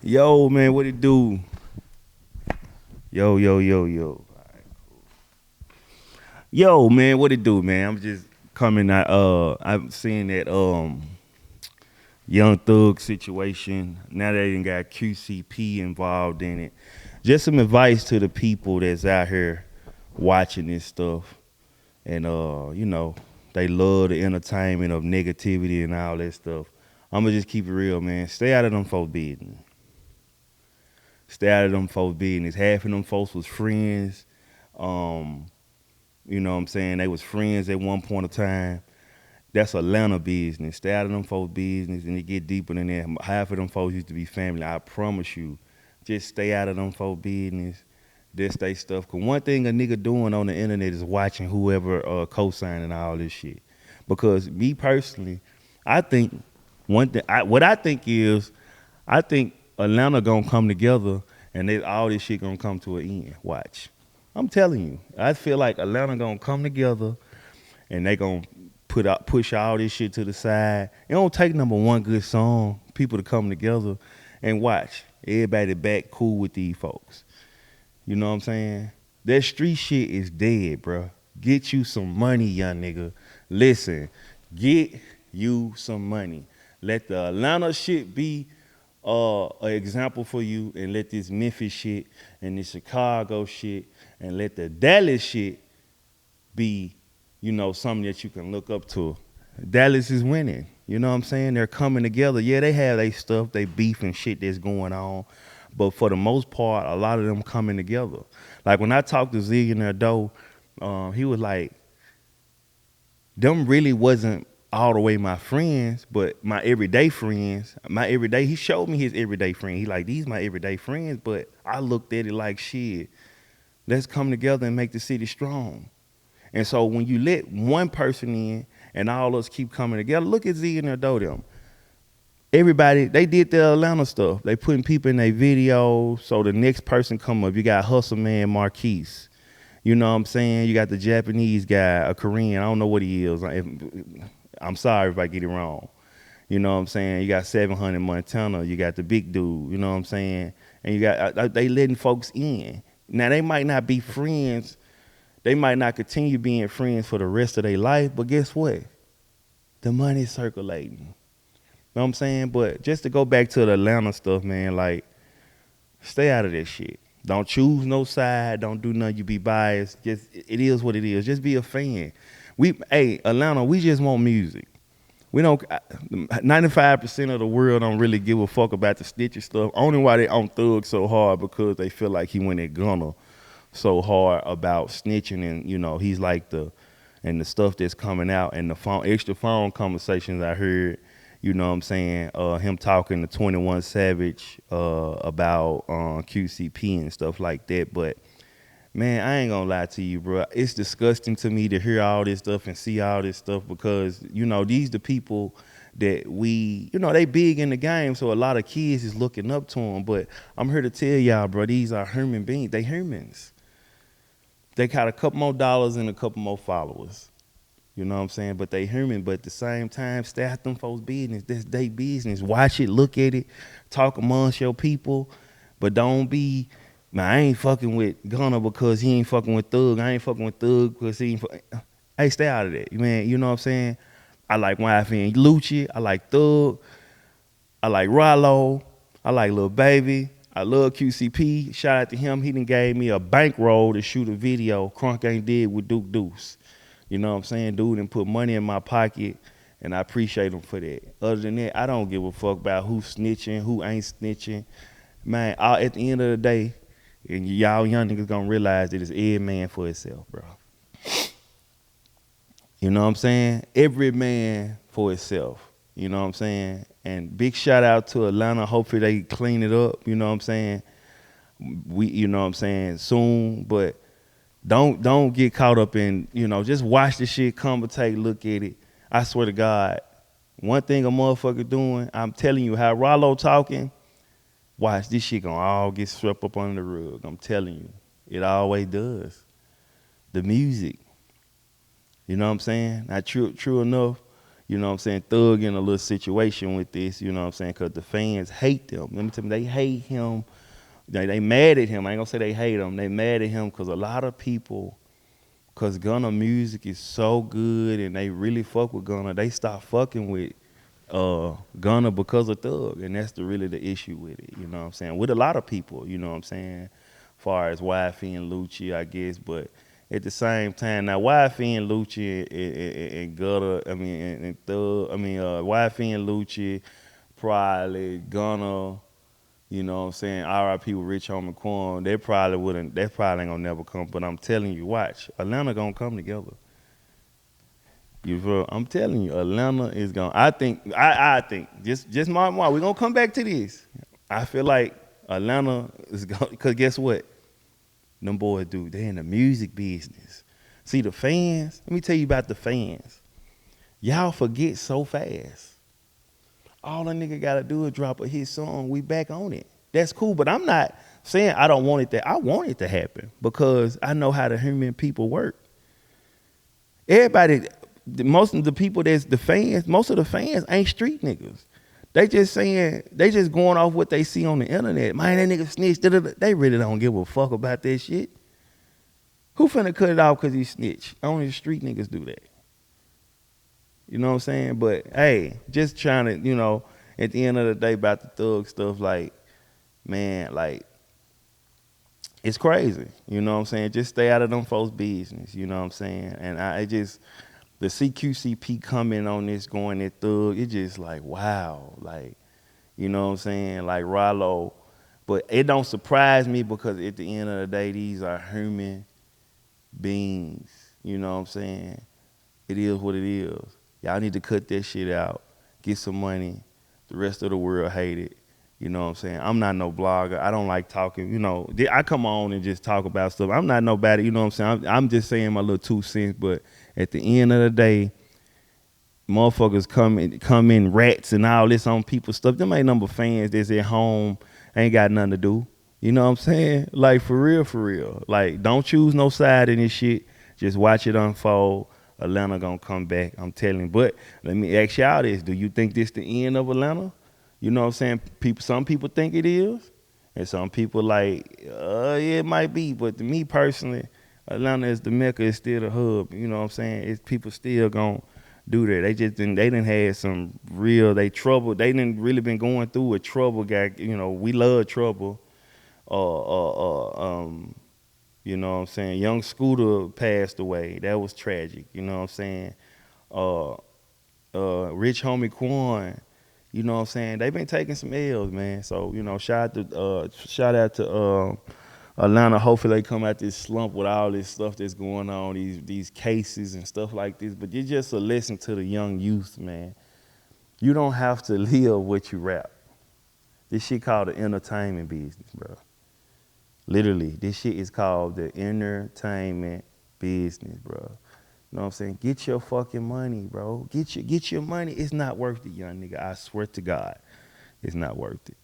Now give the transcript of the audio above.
Yo, man, what it do? Yo, yo, yo, yo. Yo, man, what it do, man? I'm just coming out I'm seeing that Young Thug situation. Now they done got QCP involved in it. Just some advice to the people that's out here watching this stuff. And they love the entertainment of negativity and all that stuff. I'ma just keep it real, man. Stay out of them folks' business. Stay out of them folks' business. Half of them folks was friends. Um, You know what I'm saying? They was friends at one point of time. That's Atlanta business. Stay out of them folks' business and it get deeper than that. Half of them folks used to be family. I promise you. Just stay out of them folks' business. This they stuff. Cause one thing a nigga doing on the internet is watching whoever co-signing all this shit. Because me personally, I think what I think is I think Atlanta gonna come together and all this shit gonna come to an end. Watch. I'm telling you, I feel like Atlanta gonna come together and they gonna push all this shit to the side. It don't take number one good song, people to come together and watch. Everybody back cool with these folks. You know what I'm saying? That street shit is dead, bro. Get you some money, young nigga. Listen, get you some money. Let the Atlanta shit be an example for you, and let this Memphis shit and this Chicago shit and let the Dallas shit be, something that you can look up to. Dallas is winning. You know what I'm saying? They're coming together. Yeah, they have their stuff, they beef and shit that's going on. But for the most part, a lot of them coming together. Like when I talked to Zillionaire Doe, he was like, them really wasn't all the way my friends, but my everyday friends. He showed me his everyday friend. He like, these my everyday friends, but I looked at it like, shit, let's come together and make the city strong. And so when you let one person in and all us keep coming together, look at Z and their dough them. Everybody, they did their Atlanta stuff. They putting people in their videos, so the next person come up. You got Hustle Man Marquise. You know what I'm saying? You got the Japanese guy, a Korean. I don't know what he is. I'm sorry if I get it wrong. You know what I'm saying? You got 700 Montana. You got the big dude. You know what I'm saying? And you got they letting folks in. Now they might not be friends. They might not continue being friends for the rest of their life. But guess what? The money's circulating. You know what I'm saying? But just to go back to the Atlanta stuff, man, like, stay out of that shit. Don't choose no side. Don't do nothing. You be biased. Just it is what it is. Just be a fan. Atlanta, we just want music. We don't. 95% of the world don't really give a fuck about the snitching stuff. Only why they on Thug so hard because they feel like he went at Gunna so hard about snitching, and he's like the stuff that's coming out and the extra phone conversations I heard. You know what I'm saying? Him talking to 21 Savage about QCP and stuff like that. But man, I ain't gonna lie to you, bro. It's disgusting to me to hear all this stuff and see all this stuff because, these the people that they big in the game, so a lot of kids is looking up to them. But I'm here to tell y'all, bro, these are human beings. They humans. They got a couple more dollars and a couple more followers. You know what I'm saying? But they human, but at the same time, stay out them folks' business. That's their business. Watch it, look at it, talk amongst your people, but don't be, man, I ain't fucking with Gunna because he ain't fucking with Thug. I ain't fucking with Thug because he ain't Hey, stay out of that, man. You know what I'm saying? I like YF and Lucci. I like Thug. I like Rollo. I like Lil Baby. I love QCP. Shout out to him. He done gave me a bankroll to shoot a video Crunk ain't did with Duke Deuce. You know what I'm saying? Dude and put money in my pocket, and I appreciate him for that. Other than that, I don't give a fuck about who's snitching, who ain't snitching. Man, at the end of the day, and y'all young niggas gonna realize that it's every man for himself, bro. You know what I'm saying? Every man for himself. You know what I'm saying? And big shout out to Atlanta. Hopefully they clean it up. You know what I'm saying? You know what I'm saying, soon, but don't get caught up in, just watch the shit, commentate, look at it. I swear to God, one thing a motherfucker doing, I'm telling you, how Rollo talking, watch, this shit gonna all get swept up under the rug. I'm telling you. It always does. The music. You know what I'm saying? Now, true enough, you know what I'm saying, Thug in a little situation with this, you know what I'm saying, because the fans hate them. Let me tell you, they hate him. They mad at him. I ain't gonna say they hate him. They mad at him because a lot of people, because Gunna music is so good and they really fuck with Gunna, they stop fucking with Gunna because of Thug. And that's really the issue with it, you know what I'm saying? With a lot of people, you know what I'm saying? Far as Wifey and Lucci, I guess, but at the same time, now Wifey and Lucci and Gunna, I mean, and Thug, I mean, Wifey and Lucci, probably Gunna, you know what I'm saying, R.I.P. with Rich Homie Quan, they probably ain't gonna never come, but I'm telling you, watch, Atlanta gonna come together. You feel? I'm telling you, Atlanta is gonna. I think just mark my. We're gonna come back to this. I feel like Atlanta is going because guess what? Them boys do. They in the music business. See the fans. Let me tell you about the fans. Y'all forget so fast. All a nigga gotta do is drop a hit song. We back on it. That's cool. But I'm not saying I don't want it to. I want it to happen because I know how the human people work. Everybody, most of the people that's the fans, most of the fans ain't street niggas. They just saying, they just going off what they see on the internet. Man, that nigga snitched. They really don't give a fuck about that shit. Who finna cut it off because he snitched? Only the street niggas do that. You know what I'm saying? But hey, just trying to, you know, at the end of the day about the Thug stuff, like, man, like, it's crazy. You know what I'm saying? Just stay out of them folks' business. You know what I'm saying? And the CQCP coming on this, going at Thug, it just like, wow. Like, you know what I'm saying? Like Rollo. But it don't surprise me because at the end of the day, these are human beings. You know what I'm saying? It is what it is. Y'all need to cut that shit out. Get some money. The rest of the world hate it. You know what I'm saying? I'm not no blogger. I don't like talking. You know, I come on and just talk about stuff. I'm not nobody. You know what I'm saying? I'm just saying my little 2 cents. But at the end of the day, motherfuckers come in rats and all this on people's stuff. Them ain't number fans that's at home, ain't got nothing to do. You know what I'm saying? Like, for real, for real. Like, don't choose no side in this shit. Just watch it unfold. Atlanta gonna come back, I'm telling you. But let me ask y'all this. Do you think this the end of Atlanta? You know what I'm saying? Some people think it is. And some people like, yeah, it might be. But to me personally, Atlanta is the Mecca, it's still the hub. You know what I'm saying? People still gonna do that. They didn't had some real, trouble. They didn't really been going through a trouble guy. You know, we love trouble. You know what I'm saying? Young Scooter passed away. That was tragic. You know what I'm saying? Rich Homie Quan, you know what I'm saying? They've been taking some L's, man. So, you know, shout out to Atlanta. Hopefully they come out this slump with all this stuff that's going on, these cases and stuff like this. But you just a lesson to the young youth, man. You don't have to live what you rap. This shit called the entertainment business, bro. Literally, this shit is called the entertainment business, bro. You know what I'm saying? Get your fucking money, bro. Get your money. It's not worth it, young nigga. I swear to God, it's not worth it.